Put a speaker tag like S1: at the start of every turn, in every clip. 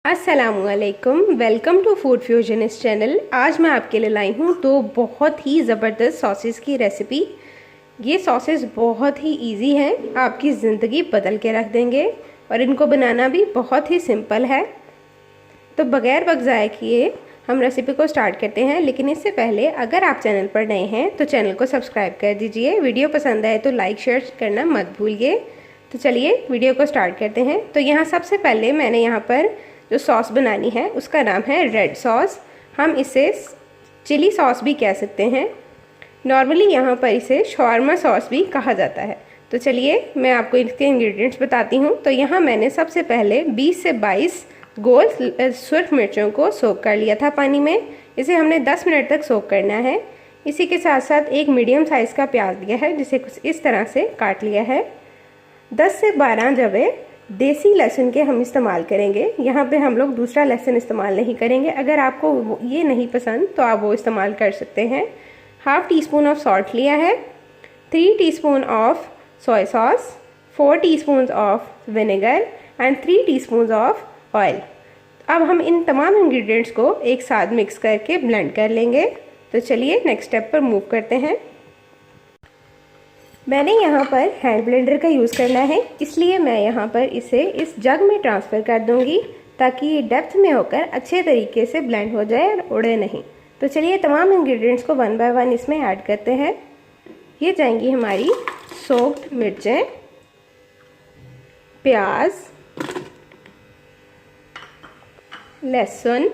S1: अस्सलामुअलैकुम, welcome to food फ्यूजनिस्ट channel. आज मैं आपके लिए लाई हूँ दो बहुत ही ज़बरदस्त सॉसेस की रेसिपी। ये सॉसेस बहुत ही इजी हैं, आपकी ज़िंदगी बदल के रख देंगे और इनको बनाना भी बहुत ही सिंपल है। तो बग़ैर वक्त ज़ाया किए हम रेसिपी को स्टार्ट करते हैं। लेकिन इससे पहले अगर आप चैनल पर नए हैं तो चैनल को सब्सक्राइब कर दीजिए। वीडियो पसंद आए तो लाइक शेयर करना मत भूलिए। तो चलिए वीडियो को स्टार्ट करते हैं। तो यहाँ सबसे पहले मैंने यहाँ पर जो सॉस बनानी है उसका नाम है रेड सॉस। हम इसे चिली सॉस भी कह सकते हैं। नॉर्मली यहाँ पर इसे शॉर्मा सॉस भी कहा जाता है। तो चलिए मैं आपको इसके इंग्रेडिएंट्स बताती हूँ। तो यहाँ मैंने सबसे पहले 20 से 22 गोल सुर्ख मिर्चों को सोक कर लिया था पानी में। इसे हमने 10 मिनट तक सोक करना है। इसी के साथ साथ एक मीडियम साइज़ का प्याज लिया है जिसे कुछ इस तरह से काट लिया है। 10 से 12 जवे देसी लहसुन के हम इस्तेमाल करेंगे। यहाँ पे हम लोग दूसरा लहसुन इस्तेमाल नहीं करेंगे। अगर आपको ये नहीं पसंद तो आप वो इस्तेमाल कर सकते हैं। Half tea spoon of salt लिया है, 3 teaspoon of soya sauce, 4 teaspoon of vinegar and 3 teaspoon of oil. अब हम इन तमाम इंग्रेडिएंट्स को एक साथ मिक्स करके ब्लेंड कर लेंगे। तो चलिए नेक्स्ट स्टेप पर मूव करते हैं। मैंने यहाँ पर हैंड ब्लेंडर का यूज़ करना है, इसलिए मैं यहाँ पर इसे इस जग में ट्रांसफ़र कर दूँगी ताकि ये डेप्थ में होकर अच्छे तरीके से ब्लेंड हो जाए और उड़े नहीं। तो चलिए तमाम इंग्रेडिएंट्स को वन बाय वन इसमें ऐड करते हैं। ये जाएंगी हमारी सोक्ड मिर्चें, प्याज, लहसुन,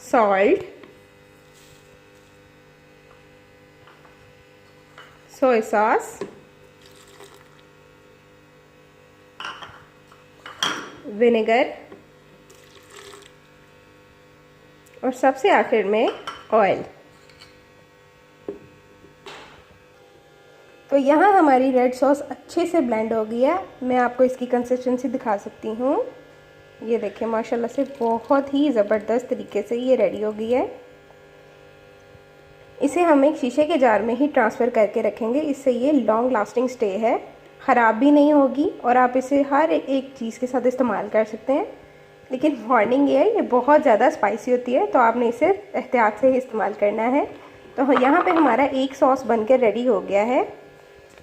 S1: सॉल्ट, सोया सॉस, विनेगर और सबसे आखिर में ऑयल। तो यहाँ हमारी रेड सॉस अच्छे से ब्लेंड हो गई है। मैं आपको इसकी कंसिस्टेंसी दिखा सकती हूँ। ये देखिए माशाल्लाह से बहुत ही ज़बरदस्त तरीके से ये रेडी हो गई है। इसे हम एक शीशे के जार में ही ट्रांसफ़र करके रखेंगे। इससे ये लॉन्ग लास्टिंग स्टे है, ख़राब भी नहीं होगी और आप इसे हर एक चीज़ के साथ इस्तेमाल कर सकते हैं। लेकिन वार्निंग ये है, ये बहुत ज़्यादा स्पाइसी होती है तो आपने इसे एहतियात से ही इस्तेमाल करना है। तो यहाँ पे हमारा एक सॉस बनकर रेडी हो गया है।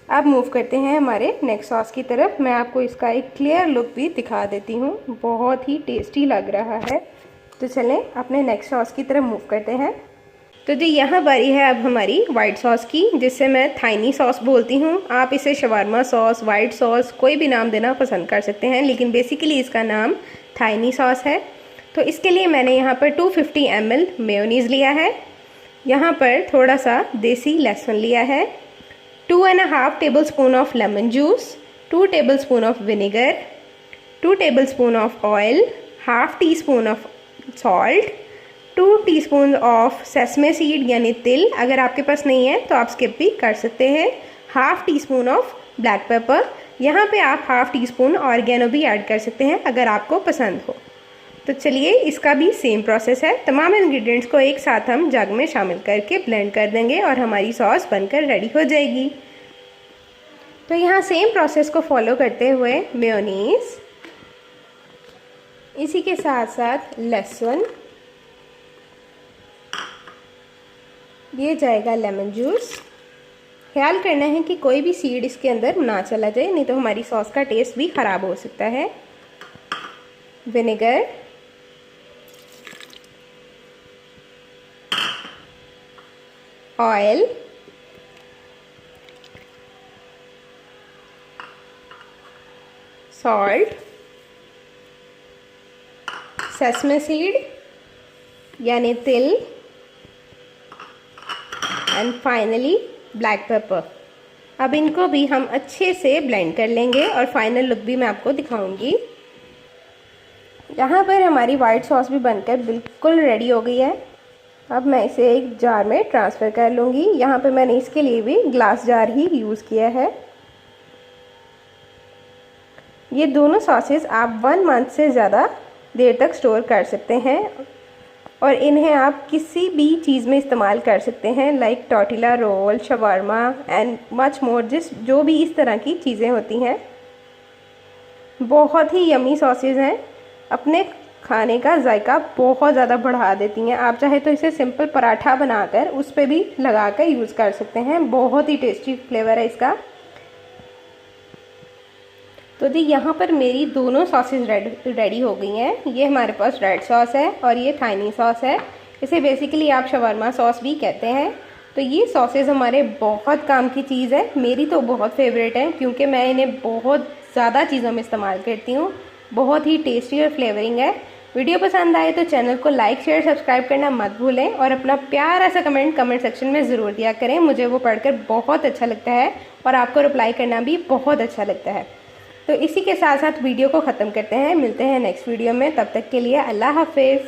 S1: अब मूव करते हैं हमारे नेक्स्ट सॉस की तरफ। मैं आपको इसका एक क्लियर लुक भी दिखा देती हूँ, बहुत ही टेस्टी लग रहा है। तो चलें अपने नेक्स्ट सॉस की तरफ मूव करते हैं। तो जी यहाँ बारी है अब हमारी वाइट सॉस की, जिससे मैं थाइनी सॉस बोलती हूँ। आप इसे शवारमा सॉस, वाइट सॉस कोई भी नाम देना पसंद कर सकते हैं, लेकिन बेसिकली इसका नाम थाइनी सॉस है। तो इसके लिए मैंने यहाँ पर 250 ml मेयोनीज़ लिया है। यहाँ पर थोड़ा सा देसी लहसुन लिया है, 2.5 tablespoon of lemon juice, 2 tablespoon of vinegar, 2 tablespoon of oil, half tea spoon of salt, 2 teaspoon of sesame seed यानी तिल। अगर आपके पास नहीं है तो आप स्किप भी कर सकते हैं। Half tea spoon of black pepper. यहाँ पे आप हाफ टी स्पून ऑर्गेनो भी ऐड कर सकते हैं अगर आपको पसंद हो। तो चलिए इसका भी सेम प्रोसेस है। तमाम इंग्रेडिएंट्स को एक साथ हम जग में शामिल करके ब्लेंड कर देंगे और हमारी सॉस बनकर रेडी हो जाएगी। तो यहाँ सेम प्रोसेस को फॉलो करते हुए मेयोनीज़, इसी के साथ साथ लहसुन, ये जाएगा लेमन जूस। ख्याल करना है कि कोई भी सीड इसके अंदर ना चला जाए, नहीं तो हमारी सॉस का टेस्ट भी ख़राब हो सकता है। Vinegar, oil, salt, sesame seed यानी तिल एंड फाइनली ब्लैक पेपर। अब इनको भी हम अच्छे से ब्लेंड कर लेंगे और फाइनल लुक भी मैं आपको दिखाऊंगी। यहाँ पर हमारी वाइट सॉस भी बनकर बिल्कुल रेडी हो गई है। अब मैं इसे एक जार में ट्रांसफ़र कर लूँगी। यहाँ पे मैंने इसके लिए भी ग्लास जार ही यूज़ किया है। ये दोनों सॉसेस आप 1 मंथ से ज़्यादा देर तक स्टोर कर सकते हैं। और इन्हें आप किसी भी चीज़ में इस्तेमाल कर सकते हैं, like tortilla roll, shawarma and much more, जो भी इस तरह की चीज़ें होती हैं। बहुत ही यमी सॉसेज हैं, अपने खाने का जायका बहुत ज़्यादा बढ़ा देती हैं। आप चाहे तो इसे सिंपल पराठा बनाकर उस पर भी लगाकर यूज़ कर सकते हैं, बहुत ही टेस्टी फ्लेवर है इसका। तो जी यहाँ पर मेरी दोनों सॉसेज रेडी हो गई हैं। ये हमारे पास रेड सॉस है और ये थाइनी सॉस है, इसे बेसिकली आप शवरमा सॉस भी कहते हैं। तो ये सॉसेज हमारे बहुत काम की चीज़ है, मेरी तो बहुत फेवरेट है क्योंकि मैं इन्हें बहुत ज़्यादा चीज़ों में इस्तेमाल करती हूँ। बहुत ही टेस्टी और फ्लेवरिंग है। वीडियो पसंद आए तो चैनल को लाइक शेयर सब्सक्राइब करना मत भूलें और अपना प्यारा सा कमेंट सेक्शन में ज़रूर दिया करें, मुझे वो पढ़कर बहुत अच्छा लगता है और आपको रिप्लाई करना भी बहुत अच्छा लगता है। तो इसी के साथ साथ वीडियो को ख़त्म करते हैं, मिलते हैं नेक्स्ट वीडियो में, तब तक के लिए अल्लाह हाफिज़।